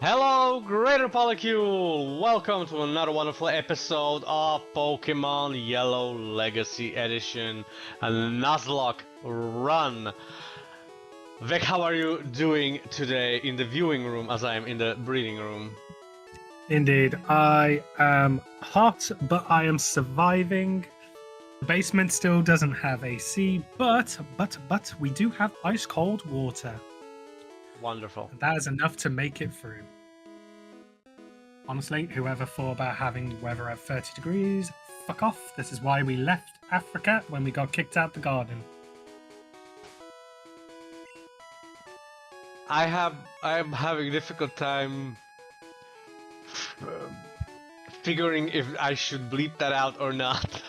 Hello, Greater Polycule! Welcome to another wonderful episode of Pokémon Yellow Legacy Edition, a Nuzlocke run. Vec, how are you doing today in the viewing room as I am in the breeding room? Indeed, I am hot, but I am surviving. The basement still doesn't have AC, but we do have ice cold water. Wonderful. And that is enough to make it through. Honestly, whoever thought about having weather at 30 degrees, fuck off. This is why we left Africa when we got kicked out the garden. I am having a difficult time figuring if I should bleep that out or not.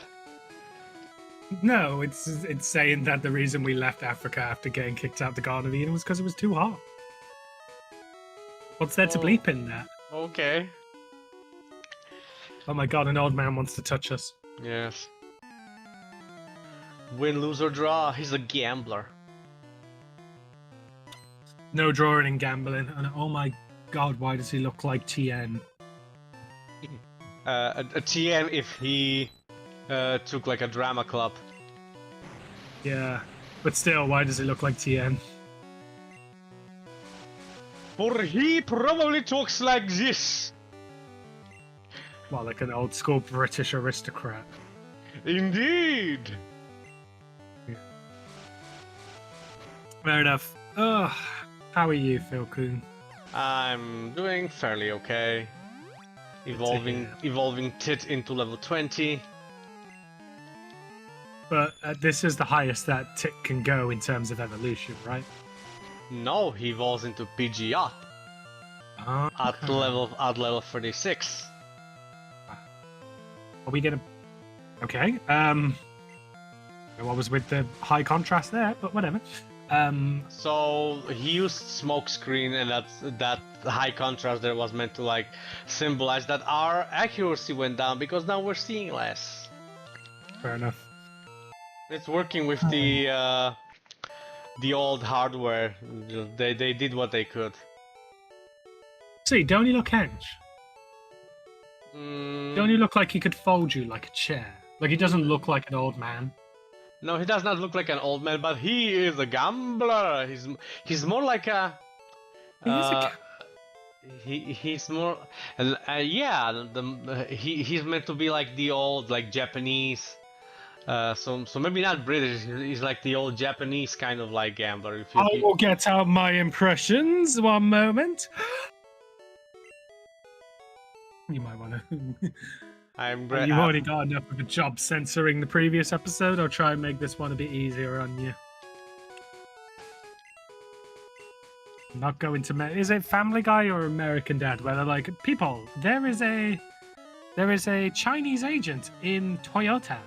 No, it's saying that the reason we left Africa after getting kicked out the Garden of Eden was because it was too hot. What's there to bleep in that? Okay. Oh my god, an old man wants to touch us. Yes. Win, lose, or draw. He's a gambler. No drawing and gambling. And oh my god, why does he look like TN? A TM if he took like a drama club. Yeah, but still, why does he look like TN? For he probably talks like this. Well, like an old school British aristocrat. Indeed. Yeah. Fair enough. Ugh. How are you, Phil Kuhn? I'm doing fairly okay. Evolving Tit into level 20. But this is the highest that Tit can go in terms of evolution, right? No, he evolves into PG up at level 36. Are we gonna? Okay. What was with the high contrast there? But whatever. So he used smoke screen, and that high contrast there was meant to like symbolize that our accuracy went down because now we're seeing less. Fair enough. It's working with the old hardware. They did what they could. See, don't you look hench? Mm, Don't you look like he could fold you like a chair? Like he doesn't look like an old man. no, he does not look like an old man, but he is a gambler. He's more like a. He's more. Yeah, he's meant to be like the old like Japanese. So maybe not British. He's like the old Japanese kind of like gambler. I will get out my impressions. One moment. You might want to. You've already got enough of a job censoring the previous episode. I'll try and make this one a bit easier on you. I'm not going to. Is it Family Guy or American Dad? Where they're like, people, there is a Chinese agent in Toyota.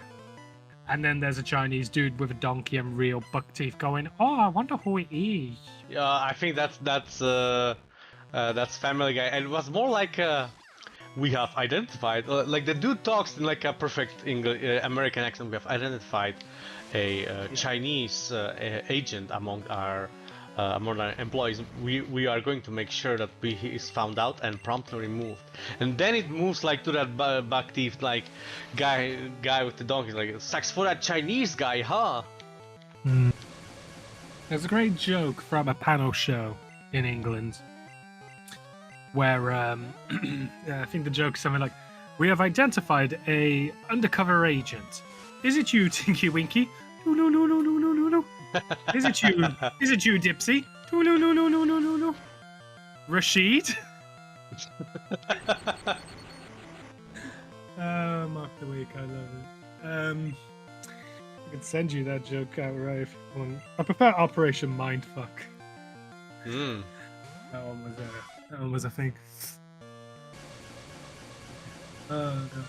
And then there's a Chinese dude with a donkey and real buck teeth going, oh, I wonder who it is. Yeah, I think that's Family Guy. And it was more like we have identified, like the dude talks in like a perfect English American accent. We have identified a Chinese agent among our employees. We are going to make sure that he is found out and promptly removed. And then it moves like to that buck teeth like guy with the donkey, like sucks for that Chinese guy, huh? There's a great joke from a panel show in England where I think the joke is something like, we have identified a undercover agent. Is it you, Tinky Winky? No. Is it you? Is it you, Dipsy? No. Rashid? Mark the week, I love it. I could send you that joke outright if you want. I prefer Operation Mindfuck. That one was a thing. Oh god.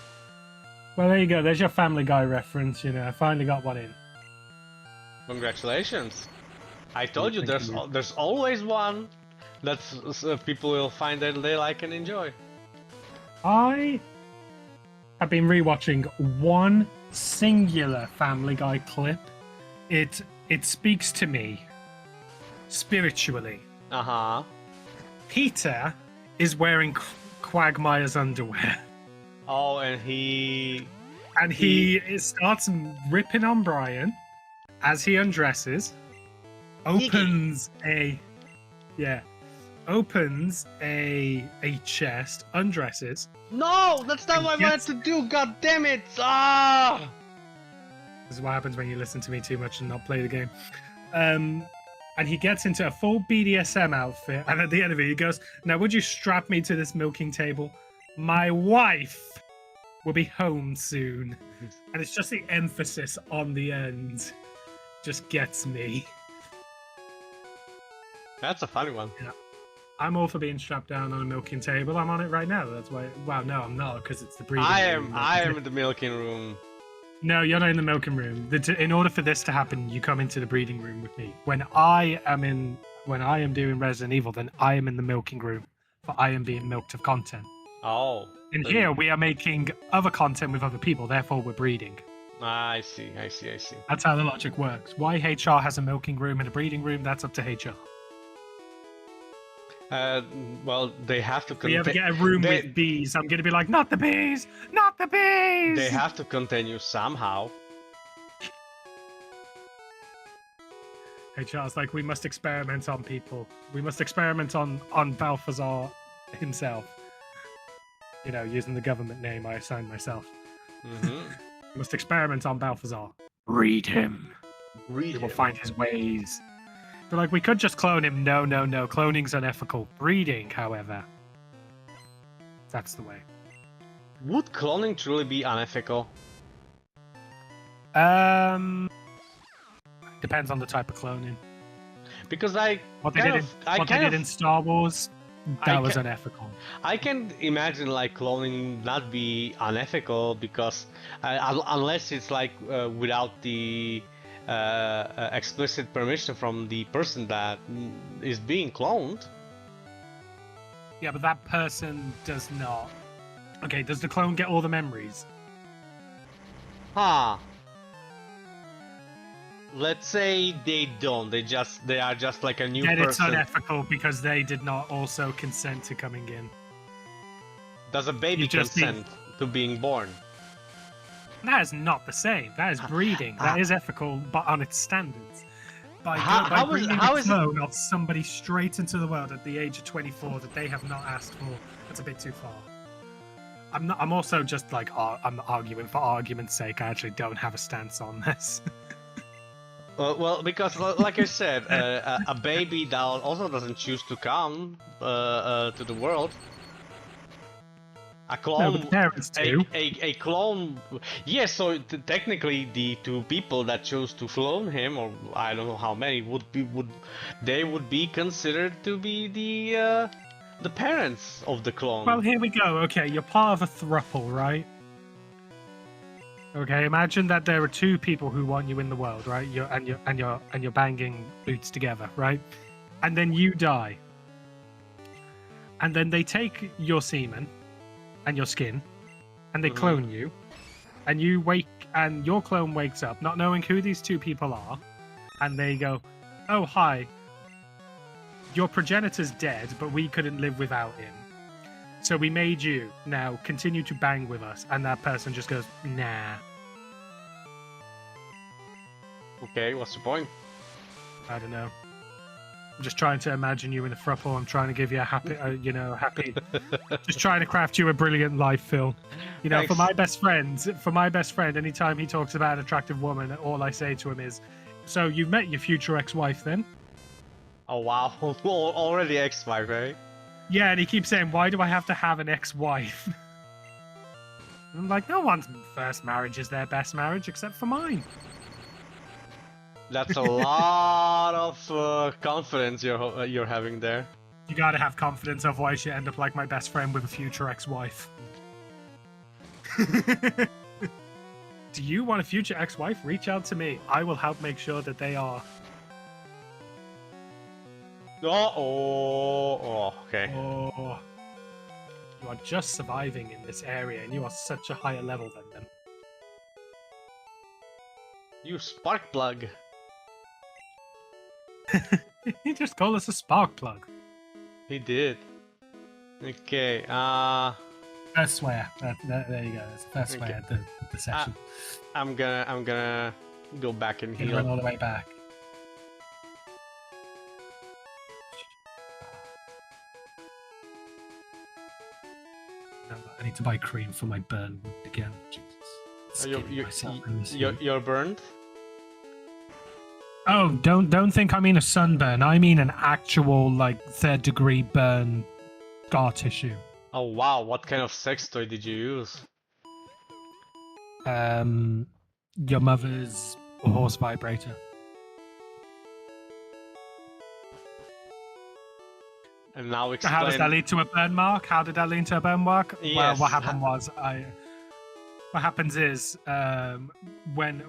Well, there you go. There's your Family Guy reference. You know, I finally got one in. Congratulations! I told you there's always one that people will find that they like and enjoy. I have been rewatching one singular Family Guy clip. It speaks to me spiritually. Uh-huh. Peter is wearing Quagmire's underwear. Oh, and he And he starts ripping on Brian as he undresses, opens a chest, undresses. No, that's not what I wanted to do. God damn it! Ah! This is what happens when you listen to me too much and not play the game. And he gets into a full BDSM outfit, and at the end of it, he goes, "Now, would you strap me to this milking table? My wife will be home soon." And it's just the emphasis on the end just gets me. That's a funny one. Yeah. I'm all for being strapped down on a milking table. I'm on it right now. That's why. Well, no, I'm not, because it's the breeding room. I am in the milking room. No, you're not in the milking room. In order for this to happen, you come into the breeding room with me. When I am doing Resident Evil, then I am in the milking room, for I am being milked of content. Oh. And here we are making other content with other people, therefore we're breeding. I see. That's how the logic works. Why HR has a milking room and a breeding room, that's up to HR. Well, they have to. If we ever get a room with bees, I'm gonna be like, not the bees, not the bees. They have to continue somehow. HR's like, we must experiment on people. We must experiment on Balthazar himself. You know, using the government name I assigned myself. Mm-hmm. We must experiment on Balthazar. Breed him. He will find his ways. But like, we could just clone him. No. Cloning's unethical. Breeding, however, that's the way. Would cloning truly be unethical? Depends on the type of cloning. Because what they did in Star Wars, that was unethical. I can imagine like cloning not be unethical because unless it's like without the explicit permission from the person that is being cloned. Yeah, but that person does not. Okay, does the clone get all the memories? Let's say they don't. They are just like a new person. Then it's unethical because they did not also consent to coming in. Does a baby consent to being born? That is not the same. That is breeding. That is ethical, but on its standards. By bringing a clone of somebody straight into the world at the age of 24 that they have not asked for, that's a bit too far. I'm also just like, I'm arguing for argument's sake. I actually don't have a stance on this. Well, because like I said, a baby that also doesn't choose to come to the world. A clone. No, but the parents do. A clone. Yes, so technically the two people that chose to clone him, or I don't know how many, would be considered to be the parents of the clone. Well, here we go. Okay, you're part of a throuple, right? Okay, imagine that there are two people who want you in the world, right? You're banging boots together, right? And then you die. And then they take your semen and your skin, and they clone you, and and your clone wakes up, not knowing who these two people are, and they go, "Oh, hi. Your progenitor's dead, but we couldn't live without him. So we made you. Now continue to bang with us." And that person just goes, "Nah." Okay, what's the point? I don't know. I'm just trying to imagine you in a throuple. I'm trying to give you a happy, just trying to craft you a brilliant life, Phil. You know, Thanks. For my best friend, anytime he talks about an attractive woman, all I say to him is, "So you've met your future ex-wife then?" Oh wow, already ex-wife, right? Yeah, and he keeps saying, "Why do I have to have an ex-wife?" I'm like, no one's first marriage is their best marriage except for mine. That's a lot of confidence you're having there. You gotta have confidence, otherwise you end up like my best friend with a future ex-wife. Do you want a future ex-wife? Reach out to me. I will help make sure that they are. Okay. Oh, you are just surviving in this area, and you are such a higher level than them. You spark plug. He just called us a spark plug. He did. Okay. First swear. There you go. That's the first swear Okay. at the session. I'm gonna go back and You run heal. all the way back. No, I need to buy cream for my burn wound again. Jesus. Skinning myself really soon. You're burned. Oh, don't think I mean a sunburn. I mean an actual like 3rd degree burn scar tissue. Oh wow! What kind of sex toy did you use? Your mother's horse vibrator. And now explain. How does that lead to a burn mark? How did that lead to a burn mark? Yes. Well, what happened was What happens is when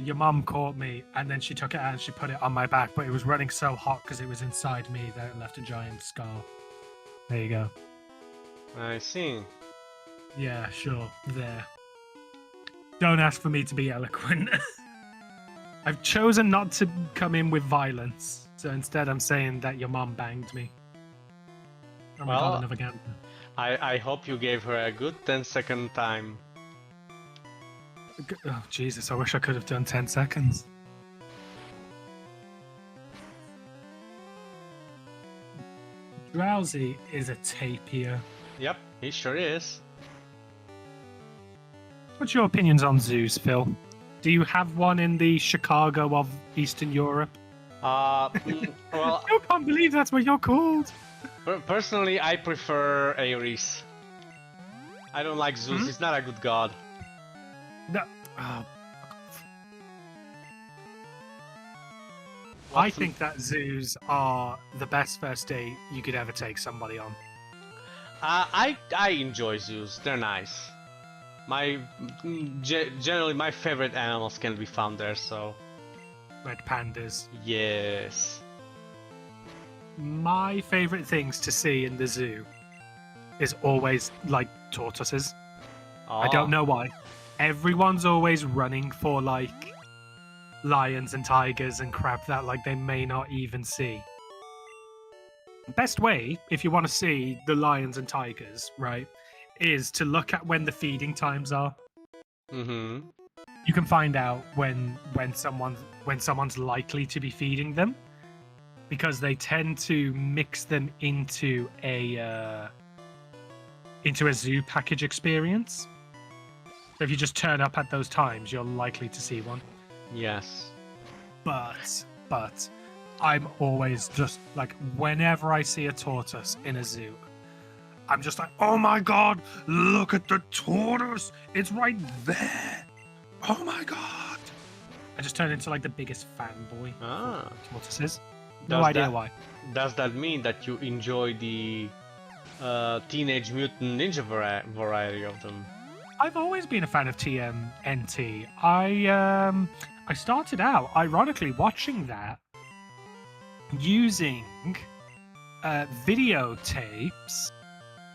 your mom caught me and then she took it out and she put it on my back, but it was running so hot because it was inside me that it left a giant scar. There you go. I see. Yeah, sure. There. Don't ask for me to be eloquent. I've chosen not to come in with violence, so instead I'm saying that your mom banged me. Oh my god, another gander. I hope you gave her a good 10-second time. Oh Jesus, I wish I could have done 10 seconds. Drowsy is a tapir. Yep, he sure is. What's your opinions on zoos, Phil? Do you have one in the Chicago of Eastern Europe? Well, I can't believe that's what you're called. Personally, I prefer Ares. I don't like Zeus. He's not a good god. No. Oh. I think that zoos are the best first date you could ever take somebody on. I enjoy zoos. They're nice. Generally my favorite animals can be found there. So. Red pandas. Yes. My favorite things to see in the zoo is always like tortoises. Oh. I don't know why. Everyone's always running for like lions and tigers and crap that like they may not even see. Best way, if you want to see the lions and tigers, right, is to look at when the feeding times are. Mm-hmm. You can find out when someone's likely to be feeding them, because they tend to mix them into a zoo package experience. So if you just turn up at those times, you're likely to see one. Yes. But I'm always just like, whenever I see a tortoise in a zoo, I'm just like, oh my god, look at the tortoise! It's right there! Oh my god! I just turn into like the biggest fanboy for tortoises. No idea why. Does that mean that you enjoy the Teenage Mutant Ninja variety of them? I've always been a fan of TMNT. I started out, ironically, watching that using videotapes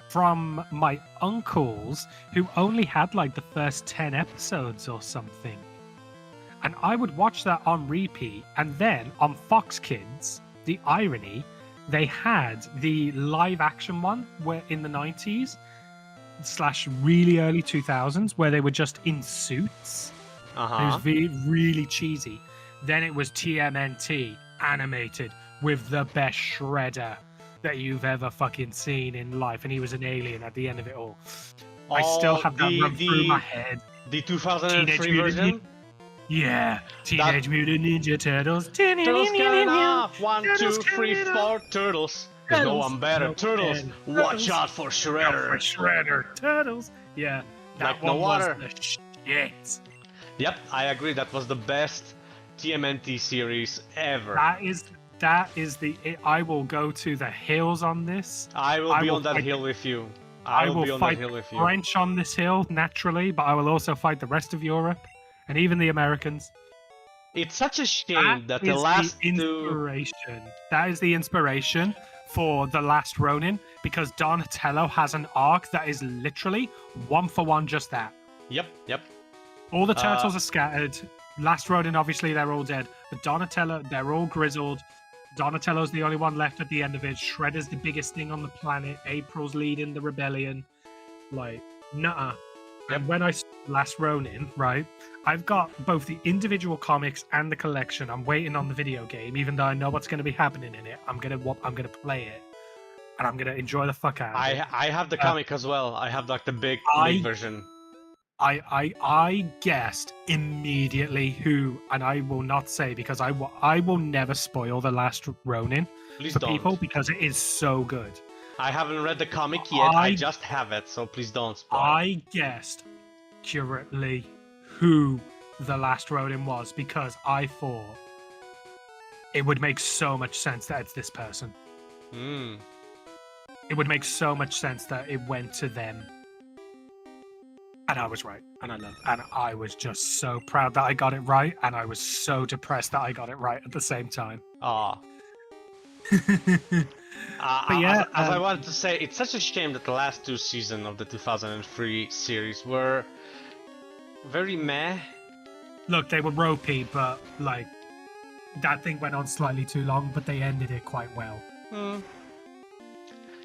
from my uncles who only had like the first 10 episodes or something. And I would watch that on repeat, and then on Fox Kids, the irony, they had the live action one where in the 90s / really early 2000s where they were just in suits. It was really cheesy. Then it was TMNT animated with the best shredder that you've ever fucking seen in life, and he was an alien at the end of it all. I still have that run through my head. The 2003 version? Yeah, Teenage Mutant Ninja Turtles. Turtles can off! 1, 2, 3, 4 turtles. There's no one better. Turtles, watch out for Shredder. Shredder. Turtles. Yeah, that like one no water. was the shit. Yep, I agree. That was the best TMNT series ever. That is the. I will go to the hills on this. I will be on that hill with you. I will be on that hill with you. French on this hill naturally, but I will also fight the rest of Europe and even the Americans. It's such a shame that the last inspiration. That is the inspiration for The Last Ronin, because Donatello has an arc that is literally 1-for-1 just that. Yep. All the turtles are scattered. Last Ronin, obviously, they're all dead. But Donatello, they're all grizzled. Donatello's the only one left at the end of it. Shredder's the biggest thing on the planet. April's leading the rebellion. Like, nuh-uh. And when I saw Last Ronin, right, I've got both the individual comics and the collection. I'm waiting on the video game, even though I know what's going to be happening in it. I'm gonna play it, and I'm gonna enjoy the fuck out of it. I have the comic as well. I have like the big version. I guessed immediately who, and I will not say because I will never spoil the Last Ronin for people because it is so good. I haven't read the comic yet. I just have it, so please don't spoil. I guessed accurately who the Last Ronin was because I thought it would make so much sense that it's this person. It would make so much sense that it went to them. And I was right, and I was just so proud that I got it right, and I was so depressed that I got it right at the same time. But yeah, as I wanted to say, it's such a shame that the last 2 seasons of the 2003 series were very meh. Look, they were ropey, but like that thing went on slightly too long, but they ended it quite well.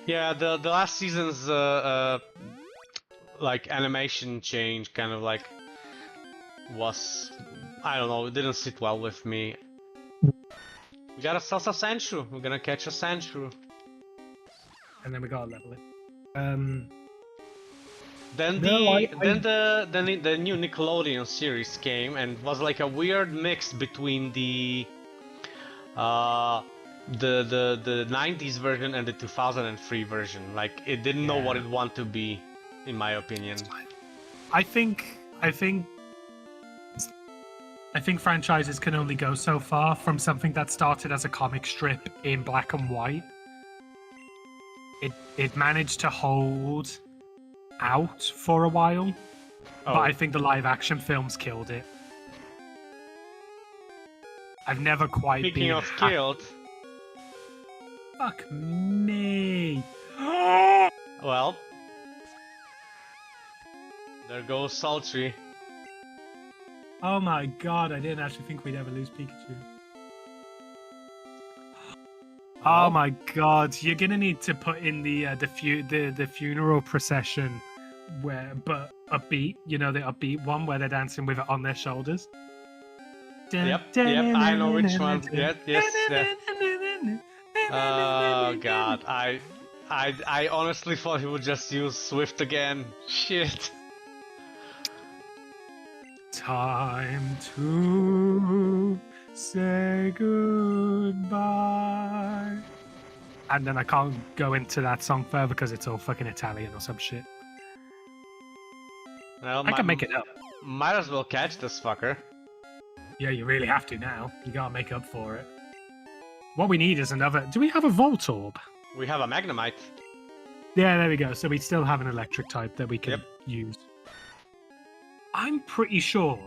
Yeah, the last season's like animation change kind of like was, I don't know, it didn't sit well with me. We gotta sell a Sandshrew. We're gonna catch a Sandshrew. And then we gotta level it. Then the new Nickelodeon series came and was like a weird mix between the 90s version and the 2003 version. Like it didn't know what it wanted to be, in my opinion. I think franchises can only go so far from something that started as a comic strip in black and white. It managed to hold out for a while, but I think the live action films killed it. I've never quite been... Speaking of killed... Fuck me! Well... There goes Sultry. Oh my god, I didn't actually think we'd ever lose Pikachu. Oh my god, you're gonna need to put in the funeral procession but upbeat, you know, the upbeat one where they're dancing with it on their shoulders. Yep, I know which one. Yes. Oh god, I honestly thought he would just use Swift again. Shit. Time to say goodbye. And then I can't go into that song further because it's all fucking Italian or some shit. Well, I can make it up. Might as well catch this fucker. Yeah, you really have to now. You gotta make up for it. What we need is another... Do we have a Voltorb? We have a Magnemite. Yeah, there we go. So we still have an electric type that we can use. I'm pretty sure...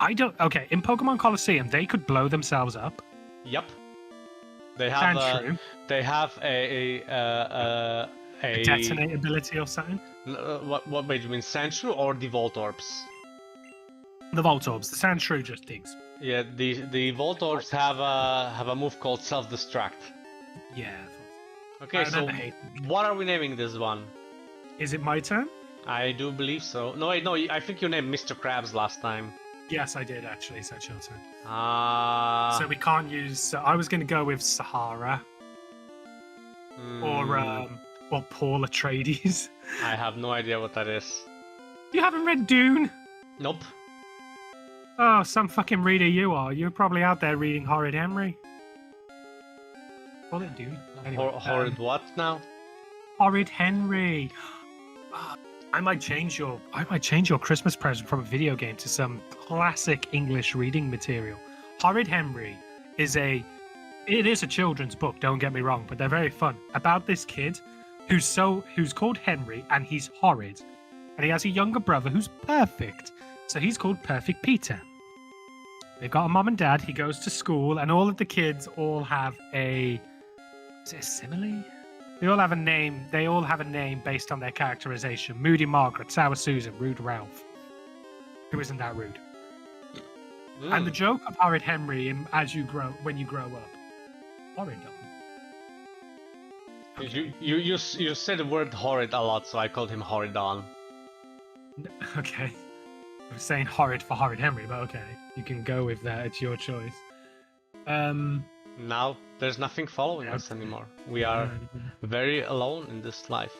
Okay, in Pokemon Colosseum, they could blow themselves up. Yep. They have a detonate ability or something. What made you mean, Sandshrew or the Voltorbs? The Voltorbs. The Sandshrew just digs. Yeah, the Voltorbs have a move called Self-Destruct. Yeah. Okay, so what are we naming this one? Is it my turn? I do believe so. No, wait, no, I think you named Mr. Krabs last time. Yes, I did actually, so it's your turn. So we can't use... So I was going to go with Sahara. Or Paul Atreides. I have no idea what that is. You haven't read Dune? Nope. Oh, some fucking reader you are. You're probably out there reading Horrid Henry. Call it Dune. Anyway, Horrid what now? Horrid Henry. I might change your Christmas present from a video game to some classic English reading material. Horrid Henry is a children's book, don't get me wrong, but they're very fun. About this kid who's called Henry and he's horrid. And he has a younger brother who's perfect. So he's called Perfect Peter. They've got a mom and dad, he goes to school, and all of the kids all have is it a simile? They all have a name based on their characterization. Moody Margaret, Sour Susan, Rude Ralph. Who isn't that rude? And the joke of Horrid Henry when you grow up Horrid. You said the word horrid a lot, so I called him Horridon. Okay. I was saying horrid for Horrid Henry, but okay. You can go with that. It's your choice. Now there's nothing following us anymore. We are very alone in this life.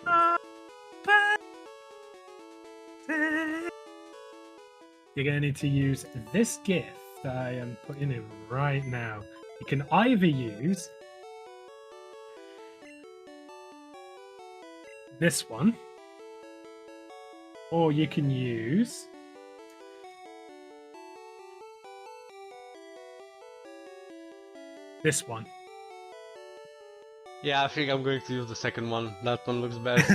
You're going to need to use this gift that I am putting in right now. You can either use this one, or you can use this one. Yeah, I think I'm going to use the second one. That one looks best.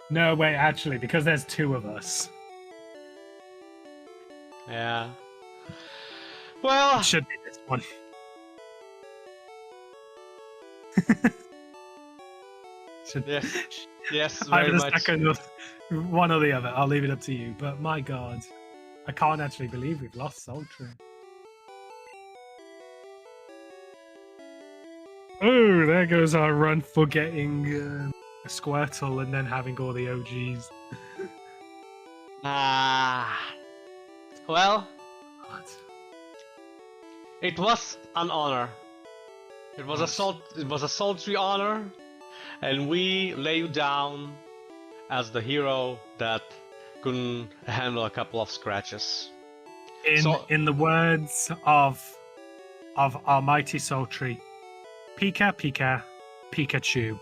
No, wait, actually, because there's two of us. Yeah. Well, It should be this one. yes, Either very the much. second or one or the other. I'll leave it up to you. But my God, I can't actually believe we've lost Sultry. Oh, there goes our run for getting a Squirtle and then having all the OGs. Well, What? it was an honor. It was a sultry honor, and we lay you down as the hero that couldn't handle a couple of scratches. In the words of our mighty Sultry, Pika Pika Pikachu.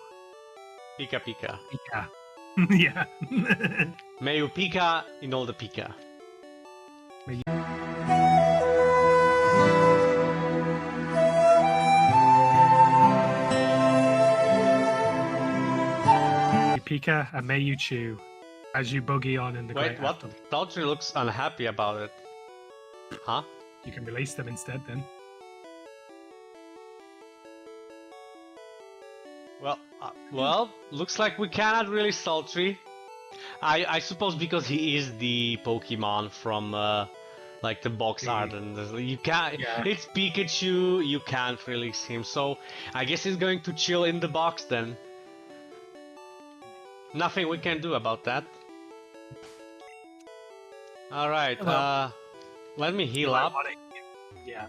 Pika Pika. Pika. Yeah. May you Pika in all the Pika. Pika, and may you chew as you boogie on in the Wait, great what? afterlife. Sultry looks unhappy about it. Huh? You can release them instead then. Well, looks like we cannot release Sultry. I suppose because he is the Pokemon from like the box art, and you can't. Yeah. It's Pikachu. You can't release him, so I guess he's going to chill in the box then. Nothing we can do about that. All right. Let me heal up. Yeah.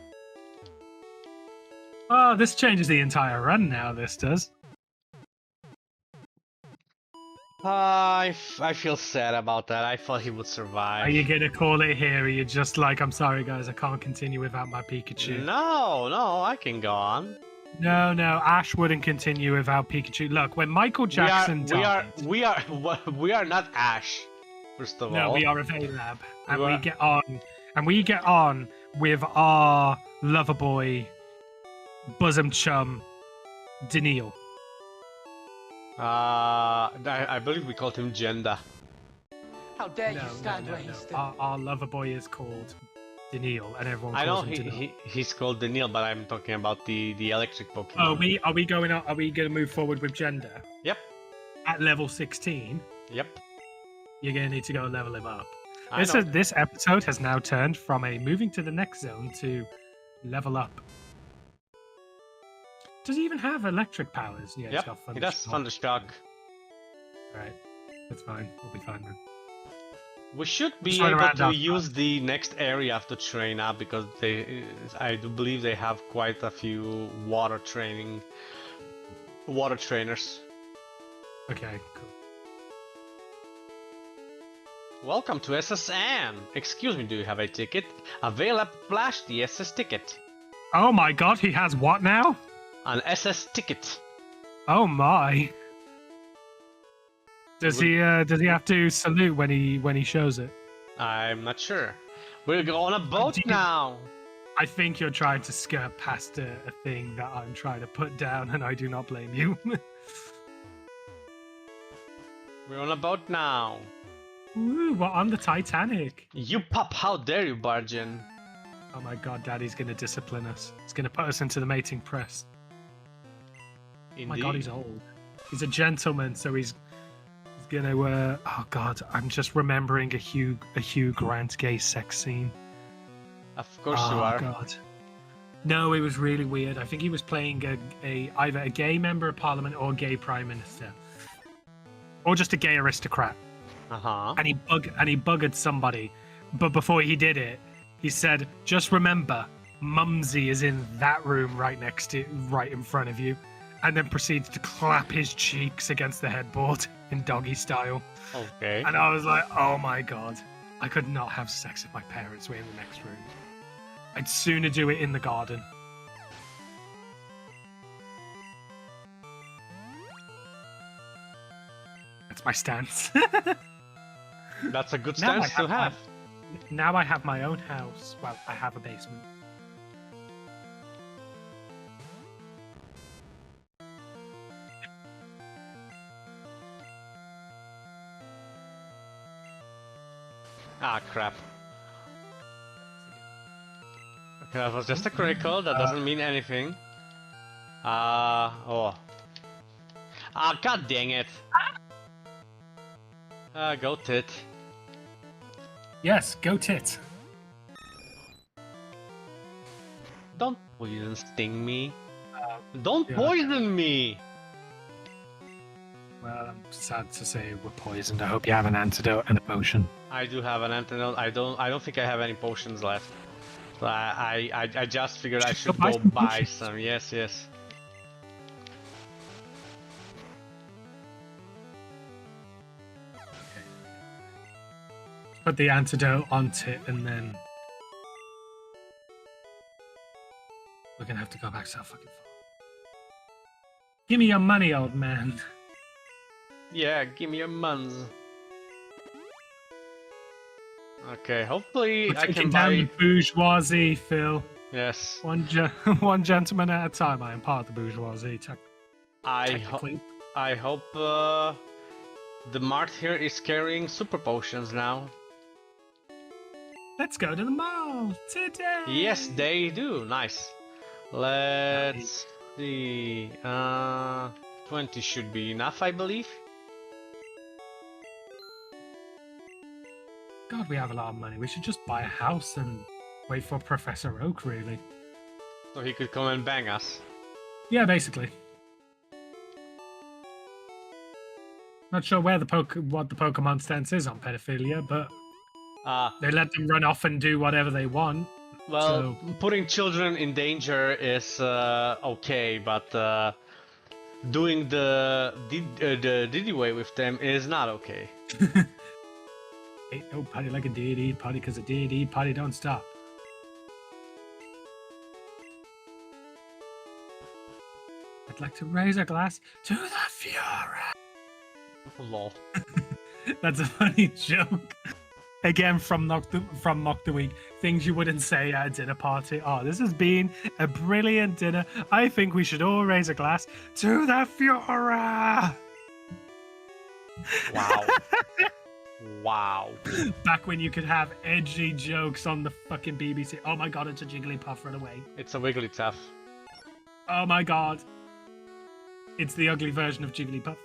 Oh, this changes the entire run now. This does. I feel sad about that. I thought he would survive. Are you gonna call it here? Or are you just like, I'm sorry guys, I can't continue without my Pikachu? No, I can go on. No, Ash wouldn't continue without Pikachu. Look, when Michael Jackson died, we are not Ash. First of all, no, we are a Lab, and we get on with our lover boy, bosom chum, Daniil. I believe we called him Jenda. How dare you stand where he stood? Our lover boy is called Daniil, and everyone I know calls him Daniil. he's called Daniil, but I'm talking about the electric Pokemon. Oh, are we going to move forward with gender? Yep. At level 16, Yep. you're going to need to go level him up. I know. This episode has now turned from a moving to the next zone to level up. Does he even have electric powers? Yeah, Yep. He does Thundershock. Right, that's fine. We'll be fine then. We should be Just run able around to our use the next area of the train up because I do believe they have quite a few water trainers. Okay, cool. Welcome to SSN. Excuse me, do you have a ticket? Avail up flash the SS ticket. Oh my god, he has what now? An SS ticket. Oh my. Does he have to salute when he shows it? I'm not sure. We're on a boat now. I think you're trying to skirt past a thing that I'm trying to put down, and I do not blame you. We're on a boat now. Ooh, we're on the Titanic. You pup, how dare you barge in? Oh my god, Daddy's gonna discipline us. He's gonna put us into the mating press. Indeed. Oh my god, he's old. He's a gentleman, so he's gonna. Oh god, I'm just remembering a Hugh Grant gay sex scene. Of course you are. Oh god. No, it was really weird. I think he was playing either a gay member of parliament or a gay prime minister, or just a gay aristocrat. Uh-huh. And he buggered somebody, but before he did it, he said, "Just remember, Mumsy is in that room right in front of you," and then proceeds to clap his cheeks against the headboard in doggy style. Okay. And I was like, "Oh my god, I could not have sex if my parents were in the next room. I'd sooner do it in the garden." That's my stance. That's a good Now I stance to have. Now I have my own house. Well, I have a basement. Ah, crap. Okay, that was just a critical. That doesn't mean anything. Oh. Ah, god dang it. Go tit. Yes, go tit. Don't poison sting me. Don't yeah. poison me! Well, I'm sad to say we're poisoned. I hope you have an antidote and a potion. I do have an antidote. I don't think I have any potions left. So I just figured I should go buy some. Yes, yes. Put the antidote on tit and then we're gonna have to go back so fucking far. Give me your money, old man. Yeah, give me your muns. Okay, hopefully We're I can taking down buy. the bourgeoisie, Phil. Yes. One gentleman at a time. I am part of the bourgeoisie. Technically. I hope the mart here is carrying super potions now. Let's go to the mall today. Yes, they do. Nice. Let's see. 20 should be enough, I believe. God, we have a lot of money. We should just buy a house and wait for Professor Oak, really. So he could come and bang us. Yeah, basically. Not sure where what the Pokemon stance is on pedophilia, but they let them run off and do whatever they want. Well, putting children in danger is okay, but doing the Diddy way with them is not okay. Ain't no party like a D&D party, because a D&D party don't stop. I'd like to raise a glass to the Fuhrer. Lol. That's a funny joke. Again, from Mock the Week, things you wouldn't say at a dinner party. Oh, this has been a brilliant dinner. I think we should all raise a glass to the Fuhrer. Wow. Wow. Back when you could have edgy jokes on the fucking BBC. Oh my god, it's a Jigglypuff, run away. It's a Wigglytuff. Oh my god. It's the ugly version of Jigglypuff.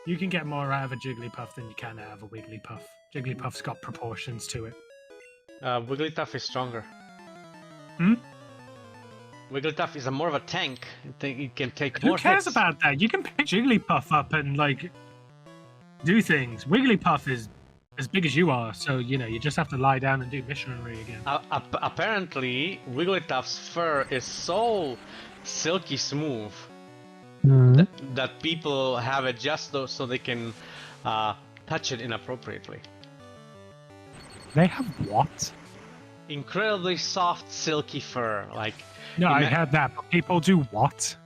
You can get more out of a Jigglypuff than you can out of a Wigglypuff. Jigglypuff's got proportions to it. Wigglytuff is stronger. Hmm? Wigglytuff is more of a tank. It can take more Who cares hits. about that? You can pick Jigglypuff up and, like, do things. Wigglypuff is as big as you are, so, you know, you just have to lie down and do missionary again. Apparently, Wigglytuff's fur is so silky smooth that people have it just so they can touch it inappropriately. They have what? Incredibly soft, silky fur. Like, No, I heard that, but people do what?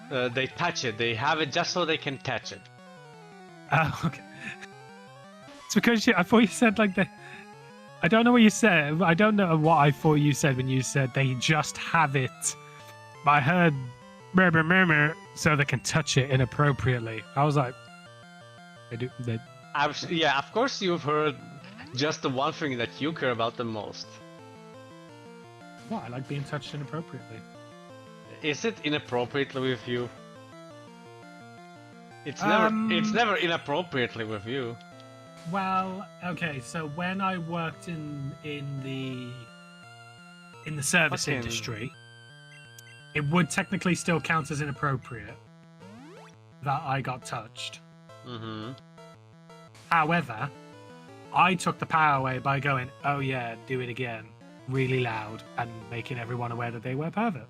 they touch it. They have it just so they can touch it. Oh, okay. It's because I thought you said like I don't know what you said. I don't know what I thought you said when you said they just have it. But I heard murmur murmur so they can touch it inappropriately. I was like, they do. Yeah, of course you've heard just the one thing that you care about the most. What? I like being touched inappropriately. Is it inappropriately with you? It's never inappropriately with you. Well, okay. So when I worked in the service Fucking- industry, it would technically still count as inappropriate that I got touched. Mm-hmm. However, I took the power away by going, "Oh yeah, do it again," really loud and making everyone aware that they were pervert.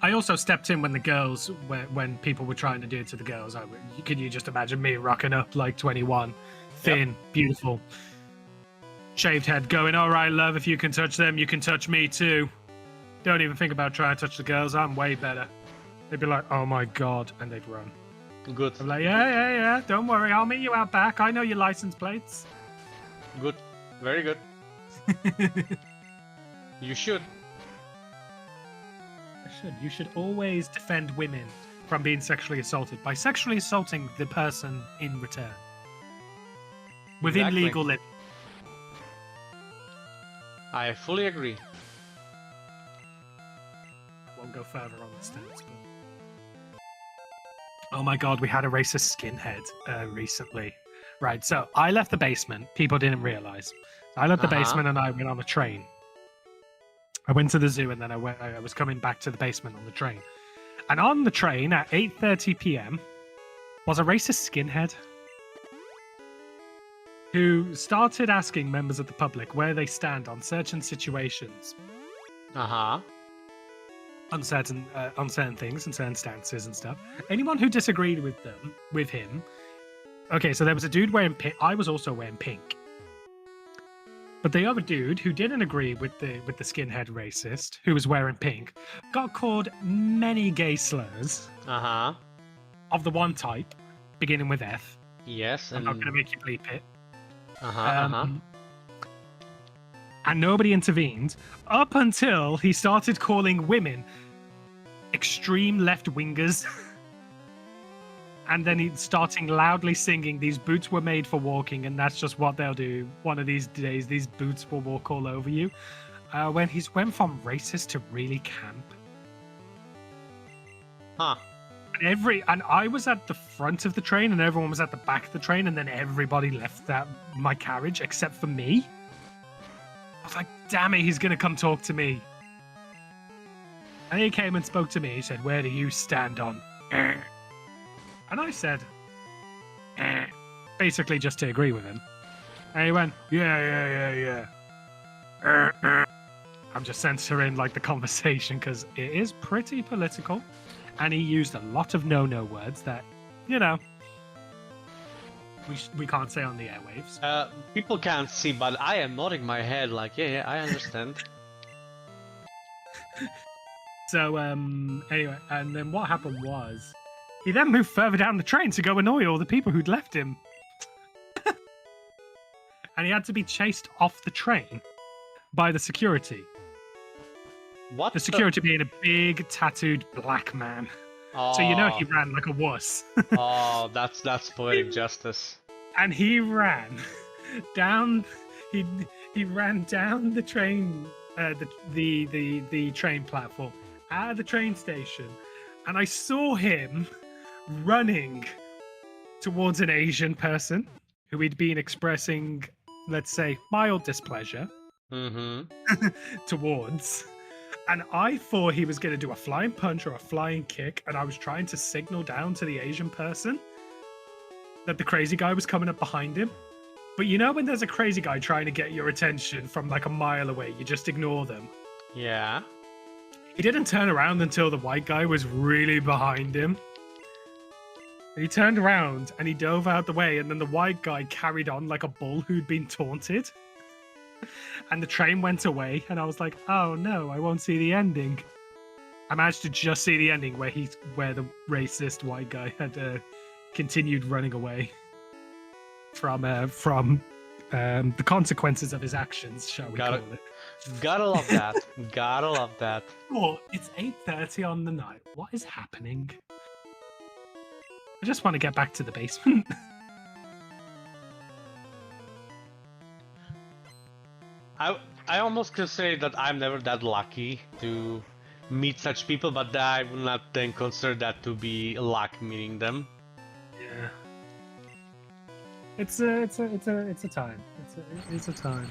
I also stepped in when the girls, when people were trying to do it to the girls. Can you just imagine me rocking up like 21, thin, beautiful, shaved head, going, "All right, love, if you can touch them, you can touch me too. Don't even think about trying to touch the girls. I'm way better." They'd be like, "Oh my god," and they'd run. Good. I'm like, yeah. Don't worry, I'll meet you out back. I know your license plates. Good. Very good. You should. You should always defend women from being sexually assaulted by sexually assaulting the person in return. Within Exactly. legal limits. I fully agree. Won't go further on the stance, but... Oh my god, we had a racist skinhead recently. Right, so I left the basement. People didn't realize. I left the basement and I went on a train. I went to the zoo and then I was coming back to the basement on the train. And on the train at 8:30 p.m. was a racist skinhead who started asking members of the public where they stand on certain situations, Uh-huh. on certain things and certain stances and stuff. Anyone who disagreed with him. Okay, so there was a dude wearing pink. I was also wearing pink. But the other dude who didn't agree with the skinhead racist, who was wearing pink, got called many gay slurs Uh-huh. of the one type, beginning with F. Yes, I'm and not going to make you bleep it. uh-huh. And nobody intervened up until he started calling women extreme left-wingers. And then he's starting loudly singing, "These boots were made for walking, and that's just what they'll do. One of these days, these boots will walk all over you." When he's went from racist to really camp. Huh. And I was at the front of the train, and everyone was at the back of the train, and then everybody left my carriage except for me. I was like, "Damn it, he's gonna come talk to me." And he came and spoke to me. He said, "Where do you stand on?" And I said, basically just to agree with him. And he went, yeah. I'm just censoring like the conversation because it is pretty political. And he used a lot of no words that, we can't say on the airwaves. People can't see, but I am nodding my head like, yeah, I understand. So, anyway, and then what happened was, he then moved further down the train to go annoy all the people who'd left him. And he had to be chased off the train by the security. What? The security being a big, tattooed black man. Oh. So you know he ran like a wuss. Oh, that's poetic justice. And he ran down. He ran down the train, the train platform, out of the train station, and I saw him running towards an Asian person who he'd been expressing, let's say, mild displeasure towards. And I thought he was going to do a flying punch or a flying kick, and I was trying to signal down to the Asian person that the crazy guy was coming up behind him. But you know when there's a crazy guy trying to get your attention from like a mile away, you just ignore them. Yeah. He didn't turn around until the white guy was really behind him. And he turned around and he dove out the way, and then the white guy carried on like a bull who'd been taunted. And the train went away, and I was like, "Oh no, I won't see the ending." I managed to just see the ending where the racist white guy had continued running away from the consequences of his actions, shall we call it. Gotta love that. Gotta love that. Oh, it's 8:30 on the night. What is happening? I just want to get back to the basement. I almost could say that I'm never that lucky to meet such people, but I would not then consider that to be luck meeting them. Yeah. It's a time. It's a time.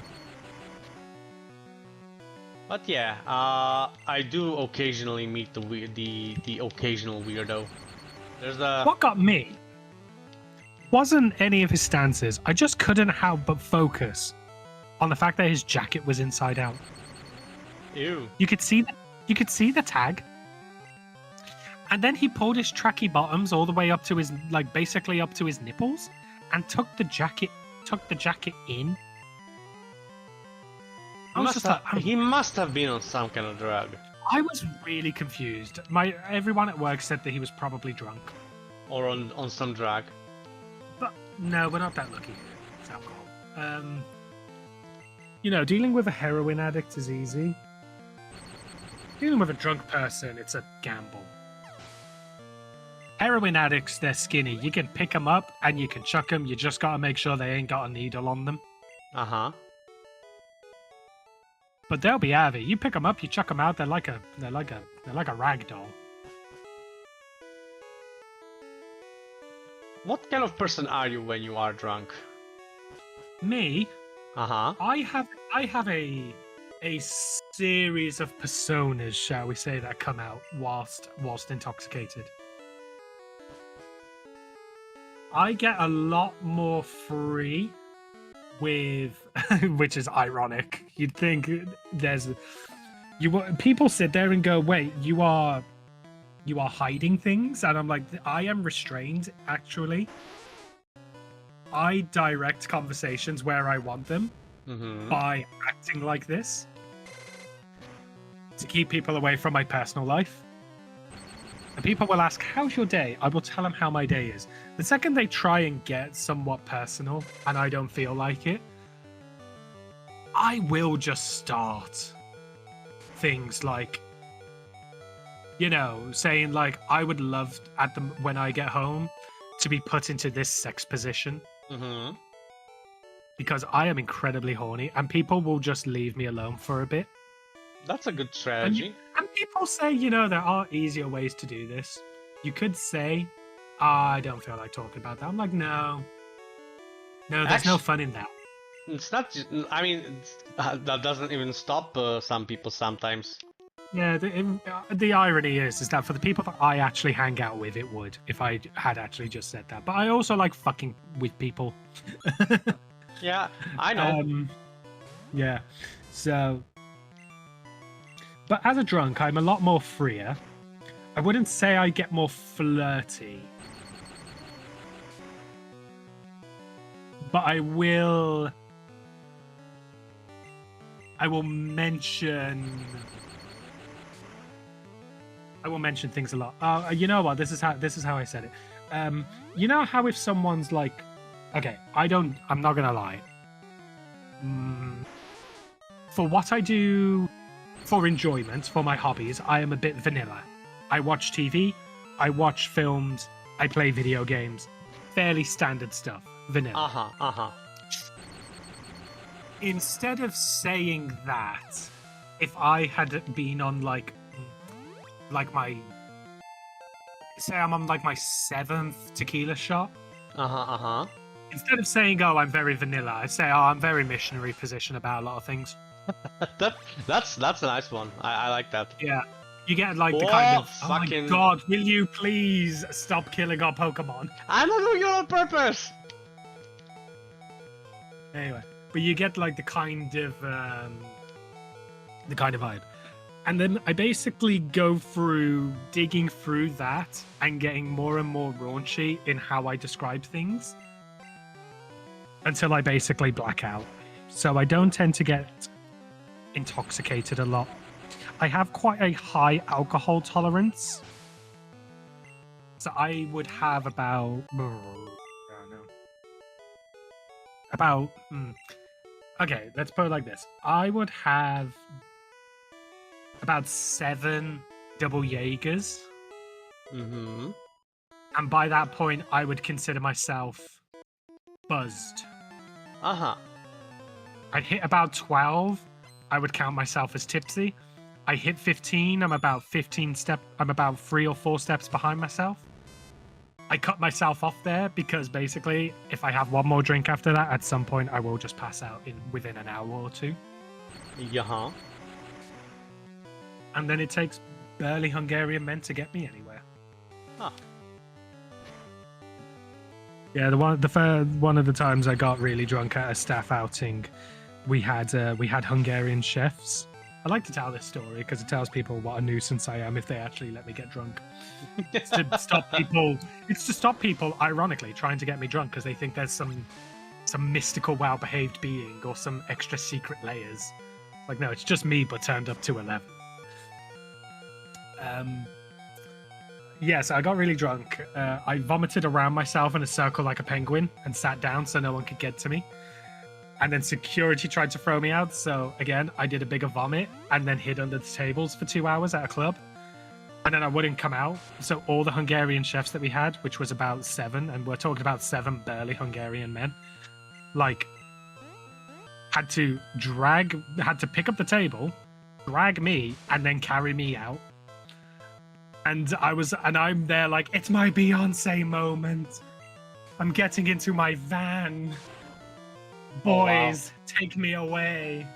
But yeah, I do occasionally meet the occasional weirdo. There's a What got me wasn't any of his stances. I just couldn't help but focus on the fact that his jacket was inside out. ew. You could see the tag. And then he pulled his tracky bottoms all the way up to his basically up to his nipples and took the jacket in. He must have been on some kind of drug. I was really confused. Everyone at work said that he was probably drunk. Or on some drug. But no, we're not that lucky here. It's alcohol. Dealing with a heroin addict is easy. Dealing with a drunk person, it's a gamble. Heroin addicts, they're skinny. You can pick them up and you can chuck them. You just gotta make sure they ain't got a needle on them. Uh-huh. But they'll be out of it. You pick them up, you chuck them out. They're like a rag doll. What kind of person are you when you are drunk? Me, Uh-huh. I have a series of personas, shall we say, that come out whilst intoxicated. I get a lot more free with, which is ironic. You'd think people sit there and go, "Wait, you are hiding things," and I'm like, I am restrained. Actually, I direct conversations where I want them by acting like this to keep people away from my personal life. And people will ask, "How's your day?" I will tell them how my day is. The second they try and get somewhat personal and I don't feel like it, I will just start things like, saying like, I would love when I get home to be put into this sex position. Mm-hmm. Because I am incredibly horny and people will just leave me alone for a bit. That's a good strategy. And people say, there are easier ways to do this. You could say, I don't feel like talking about that. I'm like, no, there's no fun in that. It's not. I mean, that doesn't even stop some people sometimes. Yeah, the irony is that for the people that I actually hang out with, it would if I had actually just said that. But I also like fucking with people. Yeah, I know. Yeah, so. But as a drunk, I'm a lot more freer. I wouldn't say I get more flirty. But I will mention things a lot. You know what? This is how I said it. You know how if someone's like, okay, I'm not gonna lie. For what I do, for enjoyment, for my hobbies, I am a bit vanilla. I watch TV, I watch films, I play video games. Fairly standard stuff. Vanilla. Instead of saying that, if I had been on like my, say I'm on like my 7th tequila shot. Instead of saying, "Oh, I'm very vanilla," I say, "Oh, I'm very missionary position about a lot of things." That's a nice one. I like that. Yeah. You get like the kind of, fucking... "Oh my god, will you please stop killing our Pokemon?" I'm not doing it on purpose! Anyway, but you get like the kind of vibe. And then I basically go through digging through that and getting more and more raunchy in how I describe things until I basically black out. So I don't tend to get intoxicated a lot. I have quite a high alcohol tolerance. So I would have about... Okay, let's put it like this. I would have about 7 double Jaegers. And by that point, I would consider myself buzzed. I'd hit about 12. I would count myself as tipsy. I hit 15. I'm about 3 or 4 steps behind myself. I cut myself off there because basically, if I have one more drink after that, at some point I will just pass out within an hour or two. Yeah. And then it takes burly Hungarian men to get me anywhere. Huh. Yeah, one of the times I got really drunk at a staff outing, we had Hungarian chefs. I like to tell this story because it tells people what a nuisance I am if they actually let me get drunk. It's to stop people. It's to stop people, ironically, trying to get me drunk because they think there's some mystical, well-behaved being or some extra secret layers. Like, no, it's just me, but turned up to 11. So I got really drunk. I vomited around myself in a circle like a penguin and sat down so no one could get to me. And then security tried to throw me out. So again, I did a bigger vomit and then hid under the tables for 2 hours at a club. And then I wouldn't come out. So all the Hungarian chefs that we had, which was about 7, and we're talking about 7 burly Hungarian men, like, had to pick up the table, drag me, and then carry me out. And I'm there like, it's my Beyonce moment. I'm getting into my van. Boys, take me away.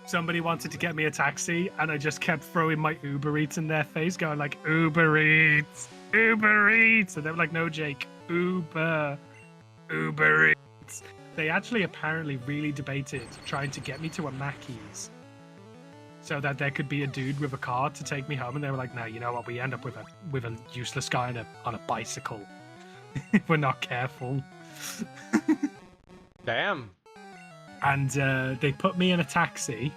Somebody wanted to get me a taxi, and I just kept throwing my Uber Eats in their face, going like, Uber Eats, Uber Eats. And they were like, no, Jake, Uber Eats. They actually apparently really debated trying to get me to a Mackey's so that there could be a dude with a car to take me home. And they were like, no, you know what? We end up with a useless guy on a bicycle if we're not careful. Damn. And they put me in a taxi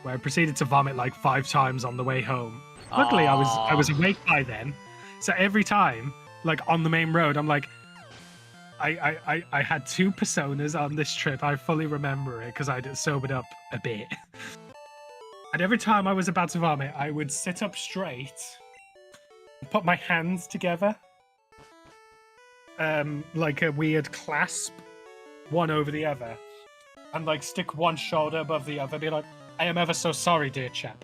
where I proceeded to vomit like 5 times on the way home. Luckily, I was awake by then. So every time, like on the main road, I'm like, I had 2 personas on this trip. I fully remember it because I'd sobered up a bit. And every time I was about to vomit, I would sit up straight, put my hands together, like a weird clasp, one over the other, and like stick one shoulder above the other, be like, I am ever so sorry, dear chap,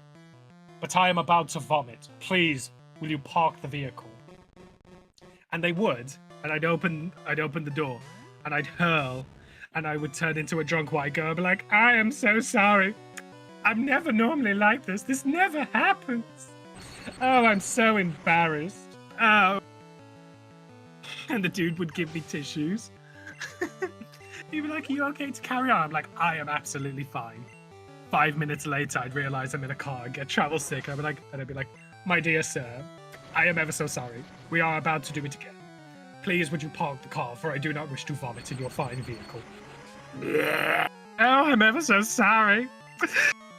but I am about to vomit. Please, will you park the vehicle? And they would, and I'd open the door, and I'd hurl, and I would turn into a drunk white girl and be like, I am so sorry. I'm never normally like this. This never happens. Oh, I'm so embarrassed. Oh. And the dude would give me tissues. He'd be like, are you okay to carry on? I'm like, I am absolutely fine. 5 minutes later, I'd realize I'm in a car and get travel sick. I'd be like, my dear sir, I am ever so sorry. We are about to do it again. Please, would you park the car, for I do not wish to vomit in your fine vehicle. Oh, I'm ever so sorry.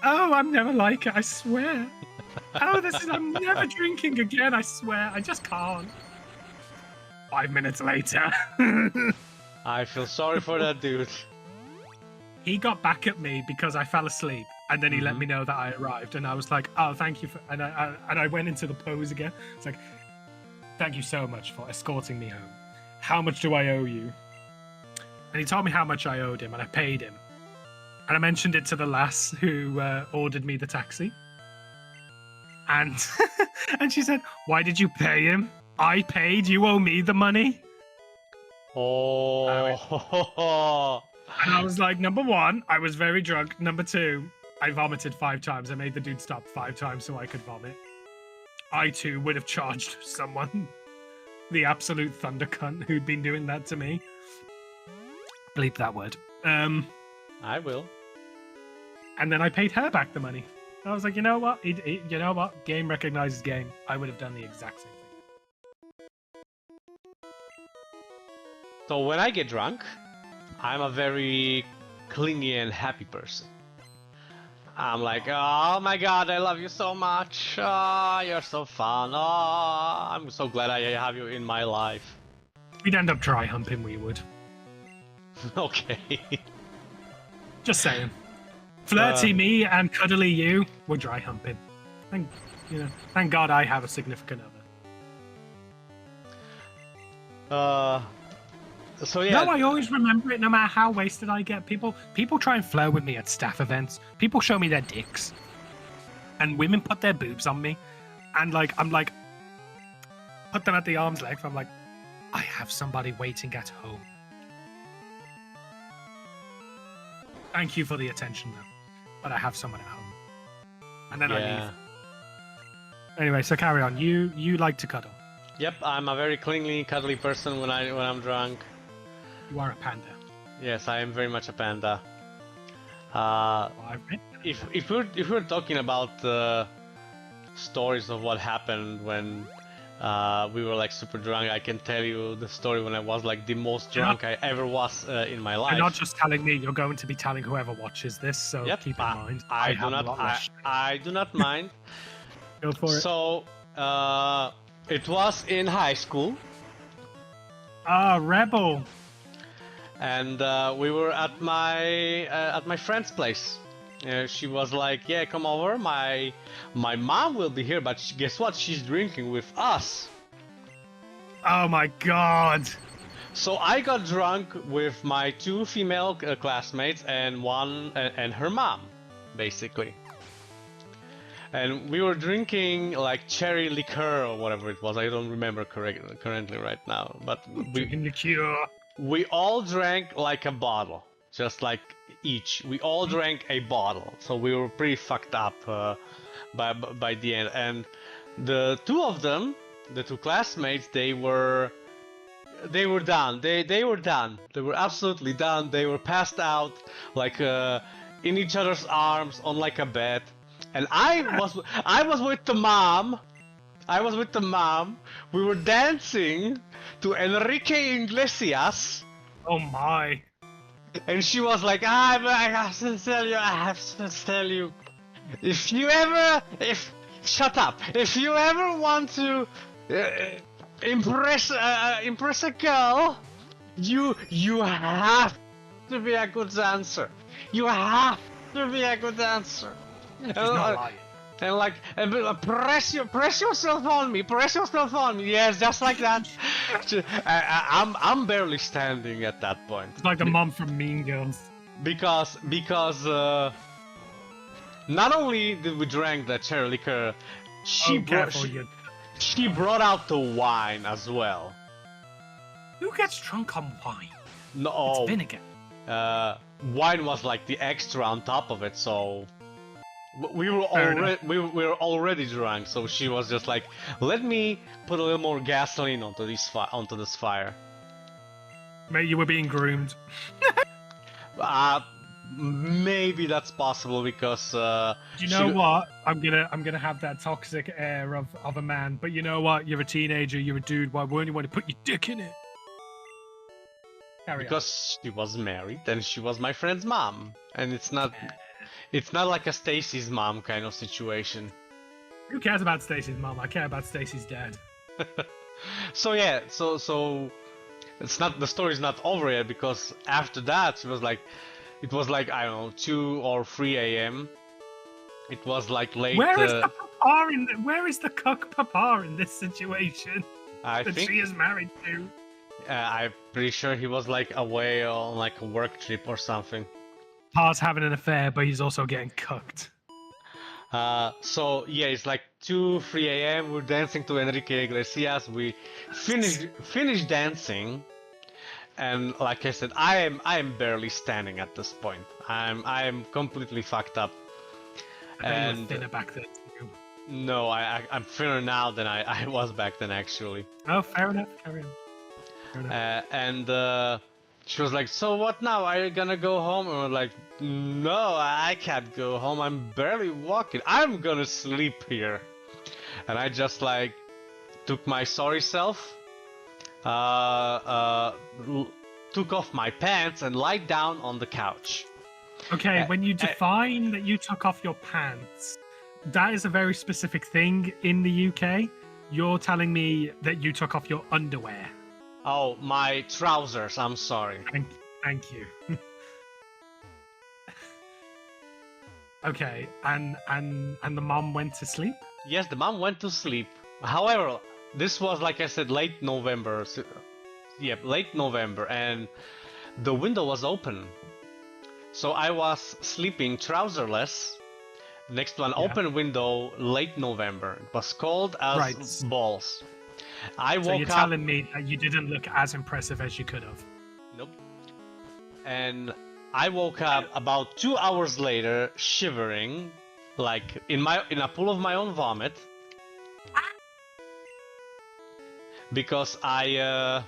Oh, I'm never like it, I swear. Oh, I'm never drinking again, I swear. I just can't. 5 minutes later. I feel sorry for that dude. He got back at me because I fell asleep, and then he let me know that I arrived, and I was like, oh, thank you for... And I went into the pose again. It's like, thank you so much for escorting me home. How much do I owe you? And he told me how much I owed him, and I paid him. And I mentioned it to the lass who ordered me the taxi. And and she said, why did you pay him? I paid, you owe me the money. Oh. And I was like, number 1, I was very drunk. Number 2, I vomited 5 times. I made the dude stop 5 times so I could vomit. I too would have charged someone. The absolute thunder cunt who'd been doing that to me. Bleep that word. I will. And then I paid her back the money. And I was like, you know what? You know what? Game recognizes game. I would have done the exact same thing. So when I get drunk, I'm a very clingy and happy person. I'm like, oh my god, I love you so much. Oh, you're so fun. Oh, I'm so glad I have you in my life. We'd end up dry humping, we would. Okay. Just saying. Flirty me and cuddly you, we're dry humping. Thank God I have a significant other. So yeah. No, I always remember it no matter how wasted I get. People try and flirt with me at staff events. People show me their dicks. And women put their boobs on me. and like I'm like, put them at the arm's length. I'm like, I have somebody waiting at home. Thank you for the attention, though, but I have someone at home. And then I leave. Anyway, so carry on. You like to cuddle. Yep, I'm a very clingy, cuddly person when I'm drunk. You are a panda. Yes, I am very much a panda. I've been. If we're talking about stories of what happened when we were like super drunk, I can tell you the story when I was like the most drunk I ever was in my life. You're not just telling me; you're going to be telling whoever watches this. So keep in mind. I do not mind. Go for it. So it was in high school. Ah, rebel. And we were at my friend's place. She was like, "Yeah, come over. My mom will be here, but guess what? She's drinking with us." Oh my god! So I got drunk with my two female classmates and her mom, basically. And we were drinking like cherry liqueur or whatever it was. I don't remember currently right now, but we all drank like a bottle, just like each. We all drank a bottle, so we were pretty fucked up by the end. And the two of them, the two classmates, they were done. They were done. They were absolutely done. They were passed out, like in each other's arms on like a bed. And I was with the mom. We were dancing to Enrique Iglesias. Oh my! And she was like, I have to tell you, shut up. If you ever want to impress a girl, you have to be a good dancer. You have to be a good dancer. She's not lying. And press yourself on me. Yes, just like that. I'm barely standing at that point. It's like the mom from Mean Girls. Because not only did we drink that cherry liquor, she brought out the wine as well. Who gets drunk on wine? No, it's vinegar. Wine was like the extra on top of it, so. We were already drunk, so she was just like, "Let me put a little more gasoline onto this fire." Mate, you were being groomed. Maybe that's possible because. You know what? I'm gonna have that toxic air of a man, but you know what? You're a teenager. You're a dude. Why wouldn't you want to put your dick in it? Because she was married and she was my friend's mom, and it's not. It's not like a Stacy's mom kind of situation. Who cares about Stacy's mom? I care about Stacy's dad. So yeah, so it's not, the story's not over yet, because after that it was like I don't know, 2 or 3 a.m. It was like late. Where is the cook papa in this situation? I think she is married to. I'm pretty sure he was like away on like a work trip or something. Pa's having an affair, but he's also getting cooked. So yeah, it's like 2-3 a.m. We're dancing to Enrique Iglesias. We finished dancing, and like I said, I am barely standing at this point. I am completely fucked up. And you were thinner back then too. No, I'm thinner now than I was back then, actually. Oh, fair enough. Carry on. Fair enough. And she was like, "So what now? Are you gonna go home?" And we're like, "No, I can't go home. I'm barely walking. I'm gonna sleep here." And I just like took my sorry self, took off my pants and lied down on the couch. Okay, when you define that you took off your pants, that is a very specific thing in the UK. You're telling me that you took off your underwear. Oh, my trousers. I'm sorry. Thank you. Okay, and the mom went to sleep? Yes, the mom went to sleep. However, this was, like I said, late November. Yep, late November, and the window was open. So I was sleeping trouserless, next to an Yeah. open window, late November. It was cold as Right. balls. I So you're woke up. telling me that you didn't look as impressive as you could have. Nope. And I woke up about 2 hours later, shivering, like in a pool of my own vomit, because I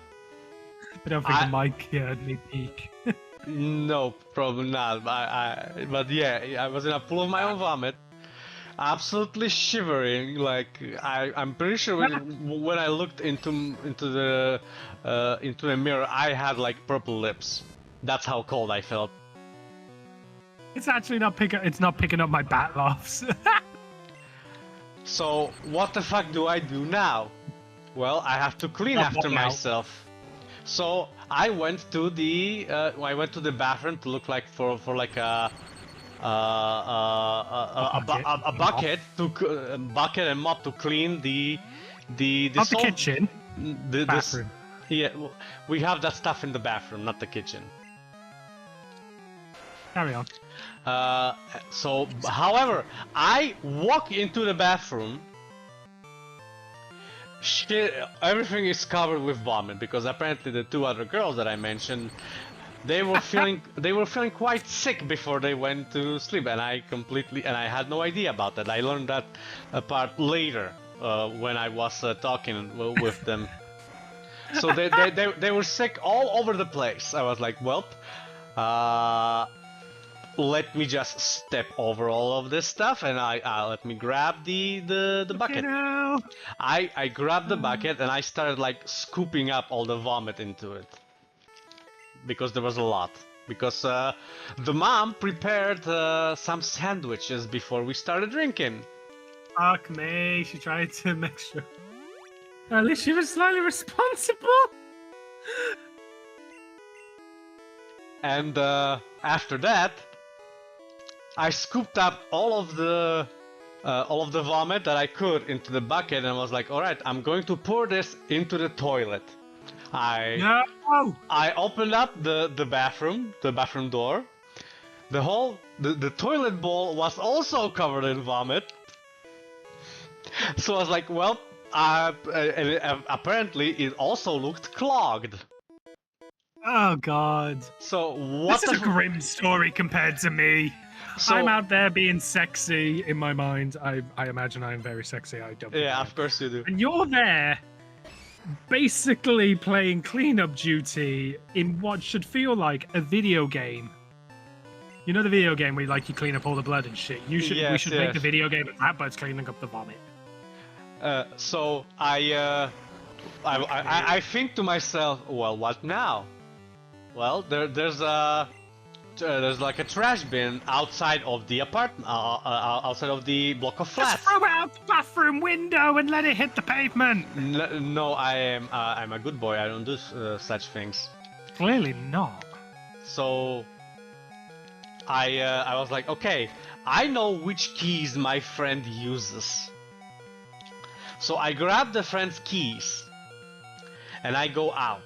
don't think the mic heard me peak. no, probably not. But yeah, I was in a pool of my own vomit, absolutely shivering. Like I'm pretty sure when I looked into the mirror, I had like purple lips. That's how cold I felt. It's actually not picking up my bat laughs. So what the fuck do I do now? Well, I have to clean What after now? myself. So I went to the bathroom to look like for like a bucket bucket and mop to clean the Not the salt- kitchen. this- Bathroom. yeah, we have that stuff in the bathroom, not the kitchen. Carry on. So, however, I walk into the bathroom. Shit, everything is covered with vomit because apparently the two other girls that I mentioned, they were feeling quite sick before they went to sleep, and I had no idea about that. I learned that part later when I was talking with them. So they were sick all over the place. I was like, well, let me just step over all of this stuff, and let me grab the bucket. I grabbed the bucket and I started like scooping up all the vomit into it because there was a lot. Because the mom prepared some sandwiches before we started drinking. Fuck me, she tried to make sure. At least she was slightly responsible. And after that, I scooped up all of the vomit that I could into the bucket and was like, all right, I'm going to pour this into the toilet. No. I opened up the bathroom door. The toilet bowl was also covered in vomit. So I was like, well, apparently it also looked clogged. Oh god. So what? This is a grim story compared to me. So, I'm out there being sexy in my mind. I imagine I'm very sexy. I don't. Yeah, of course you do. And you're there, basically playing cleanup duty in what should feel like a video game. You know the video game where you clean up all the blood and shit. We should make the video game of that, but it's cleaning up the vomit. So I think to myself, well, what now? Well, there's like a trash bin outside of the apartment, outside of the block of flats. Just throw it out the bathroom window and let it hit the pavement. No, I'm a good boy. I don't do such things. Clearly not. So I was like, okay, I know which keys my friend uses. So I grab the friend's keys and I go out.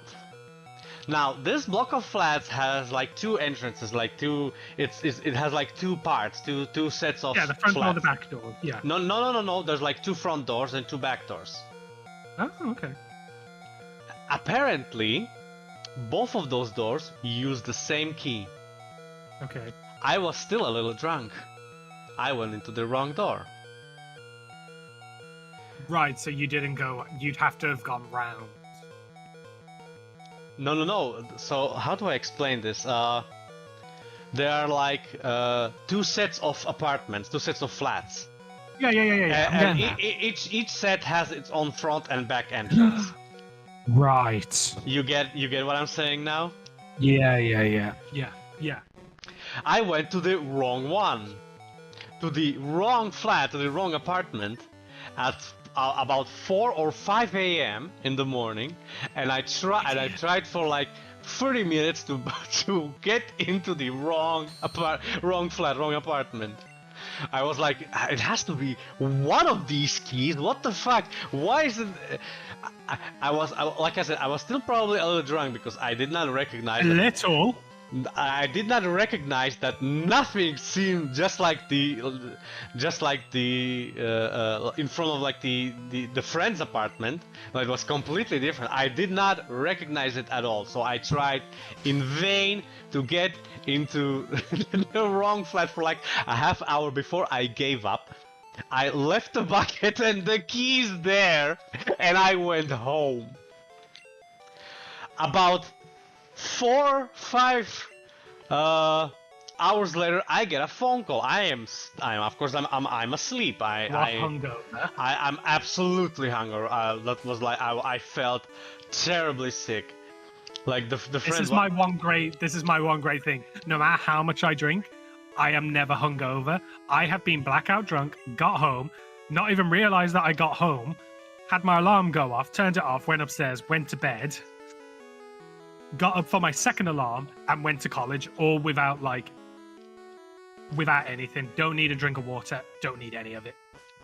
Now this block of flats has like two entrances, it has like two parts, two sets of the front flats. door, the back door. Yeah. No. There's like two front doors and two back doors. Oh, okay. Apparently, both of those doors use the same key. Okay. I was still a little drunk. I went into the wrong door. Right, so you didn't go. You'd have to have gone round. No. So how do I explain this? There are like two sets of apartments, two sets of flats. Yeah. And each set has its own front and back entrance. Right. You get what I'm saying now? Yeah. I went to the wrong one, to the wrong flat, to the wrong apartment, at about 4 or 5 a.m. in the morning, and I tried for like 30 minutes to get into the wrong apartment. I was like, it has to be one of these keys. What the fuck? Why is it? Like I said, I was still probably a little drunk because I did not recognize. A little. I did not recognize that nothing seemed just like the in front of like the friend's apartment. It was completely different. I did not recognize it at all. So I tried in vain to get into the wrong flat for like a half hour before I gave up. I left the bucket and the keys there, and I went home. About 4-5 hours later, I get a phone call. I'm of course I'm asleep. Hungover. I'm absolutely hungover. That was like I felt terribly sick. Like the friend. This is my one great thing. No matter how much I drink, I am never hungover. I have been blackout drunk, got home, not even realized that I got home, had my alarm go off, turned it off, went upstairs, went to bed. Got up for my second alarm and went to college, all without anything. Don't need a drink of water. Don't need any of it.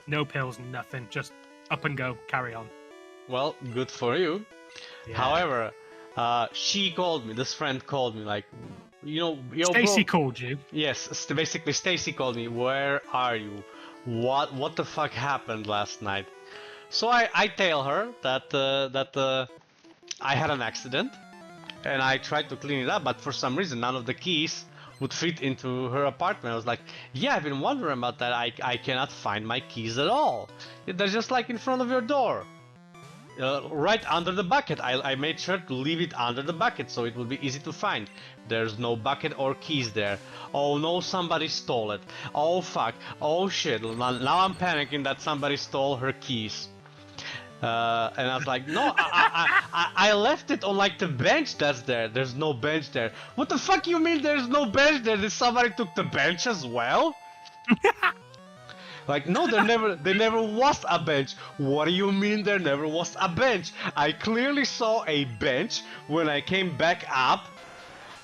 No pills, nothing. Just up and go. Carry on. Well, good for you. Yeah. However, she called me. This friend called me. Like, yo, Stacy bro. called you. Yes, basically Stacy called me. Where are you? What the fuck happened last night? So I tell her that I had an accident. And I tried to clean it up, but for some reason none of the keys would fit into her apartment. I was like, yeah, I've been wondering about that. I cannot find my keys at all. They're just like in front of your door. Right under the bucket. I made sure to leave it under the bucket so it would be easy to find. There's no bucket or keys there. Oh no, somebody stole it. Oh fuck. Oh shit. Now I'm panicking that somebody stole her keys. And I was like, no, I left it on like the bench that's there. There's no bench there. What the fuck you mean there's no bench there? Did somebody took the bench as well? Like, no, there never was a bench. What do you mean there never was a bench? I clearly saw a bench when I came back up.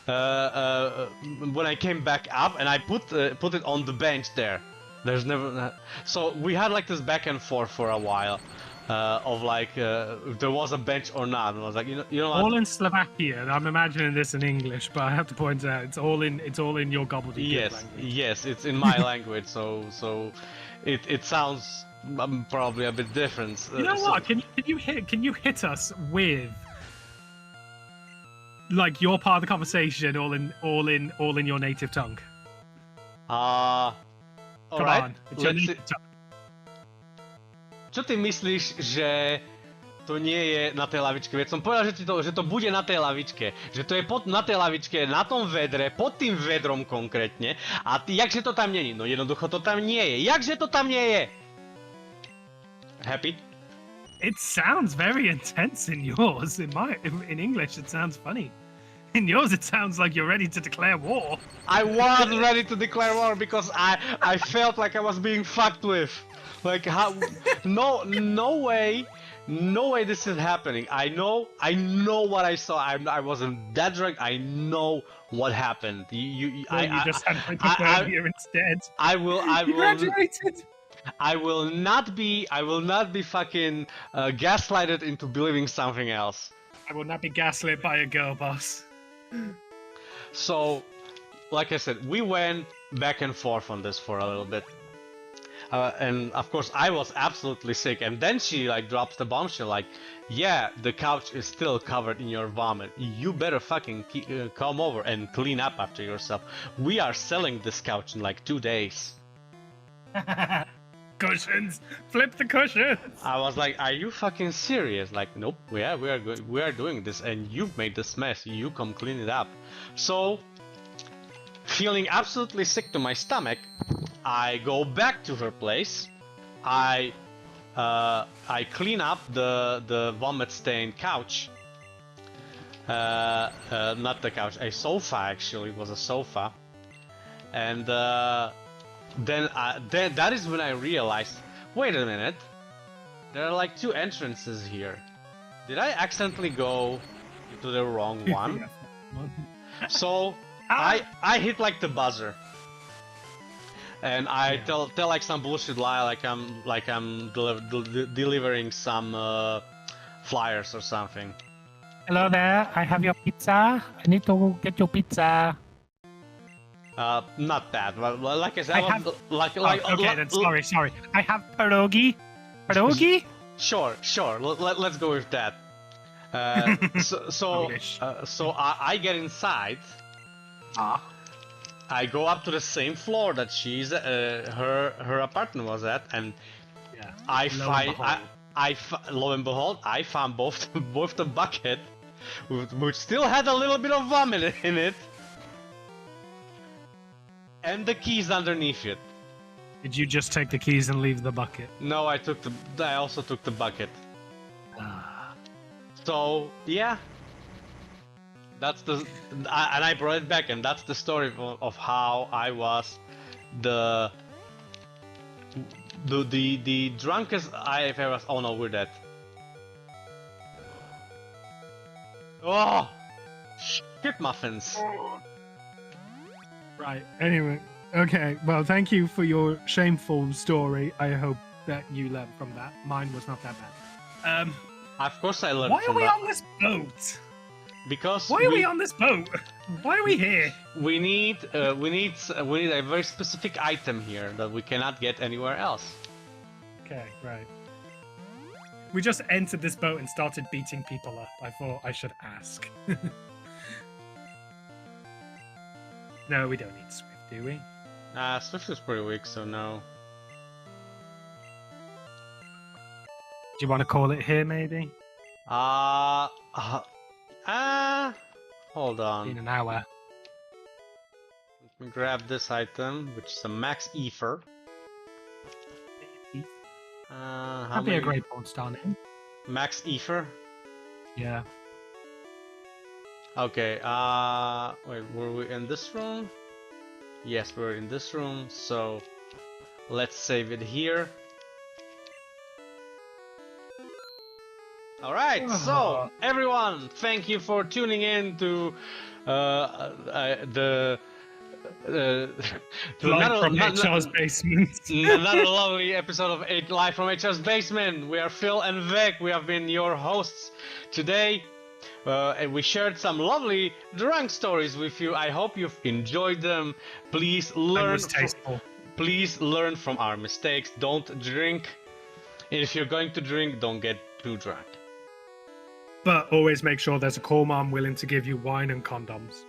When I came back up and I put it on the bench there. There's never. So we had like this back and forth for a while. Of like if there was a bench or not, and I was like, you know what? All in Slovakian. I'm imagining this in English, but I have to point out it's all in your gobbledygook language. Yes, it's in my language, so it sounds probably a bit different. You know what? Can you hit us with like your part of the conversation, all in your native tongue? Come on, it's your native tongue. Čo ty myslíš, že to nie je na tej lavičke? Veď som povedal, že to bude na tej lavičke. Že to je na tej lavičke, na tom vedre, pod tým vedrom konkrétne. A jakže to tam není? No jednoducho to tam nie je. Jakže to tam nie je? Happy? It sounds very intense in yours. In English, it sounds funny. In yours, it sounds like you're ready to declare war. I was ready to declare war because I felt like I was being fucked with. Like how? No way this is happening. I know what I saw. I wasn't that drunk. I know what happened. You just had to here instead. I will. You graduated. I will not be fucking gaslighted into believing something else. I will not be gaslit by a girl boss. So, like I said, we went back and forth on this for a little bit. And of course I was absolutely sick, and then she like drops the bombshell like, yeah, the couch is still covered in your vomit. You better fucking come over and clean up after yourself. We are selling this couch in like 2 days. Cushions! Flip the cushions! I was like, are you fucking serious? Like, nope, we are doing this, and you've made this mess. You come clean it up. So, feeling absolutely sick to my stomach, I go back to her place. I clean up the vomit-stained couch. Not the couch, a sofa actually. It was a sofa. And then that is when I realized, wait a minute, there are like 2 entrances here. Did I accidentally go to the wrong one? So I hit like the buzzer. And I tell like some bullshit lie, like I'm delivering some flyers or something. Hello there. I have your pizza. I need to get your pizza. Not that. Well, like I said, I I have- was like Okay, then sorry. I have pierogi. Pierogi? Sure. Let's go with that. Polish. So I get inside. Ah. I go up to the same floor that she's her apartment was at, and Yeah. I Lo and find behold. lo and behold, I found both both the bucket, which still had a little bit of vomit in it, and the keys underneath it. Did you just take the keys and leave the bucket? No, I also took the bucket. Ah. So yeah, that's and I brought it back, and that's the story of how I was the drunkest I've ever. Oh no, we're dead. Oh, shit muffins. Right. Anyway. Okay. Well, thank you for your shameful story. I hope that you learned from that. Mine was not that bad. Of course I learned Why are from we that. on this boat? Because Why are we on this boat? Why are we here? we need a very specific item here that we cannot get anywhere else. Okay, right. We just entered this boat and started beating people up. I thought I should ask. No, we don't need Swift, do we? Swift is pretty weak, so no. Do you want to call it here, maybe? Hold on. In an hour. Let me grab this item, which is a max ether. How That'd be many? a great porn star name. Max ether. Yeah. Okay. Wait, were we in this room? Yes, we're in this room. So let's save it here. Alright, so everyone, thank you for tuning in to to Live from HR's basement. another lovely episode of Live from HR's basement. We are Phil and Vec. We have been your hosts today. And we shared some lovely drunk stories with you. I hope you've enjoyed them. Please learn. Please learn from our mistakes. Don't drink. And if you're going to drink, don't get too drunk. But always make sure there's a call mom willing to give you wine and condoms.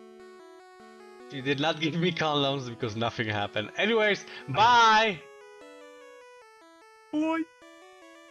She did not give me condoms because nothing happened. Anyways, bye! Bye.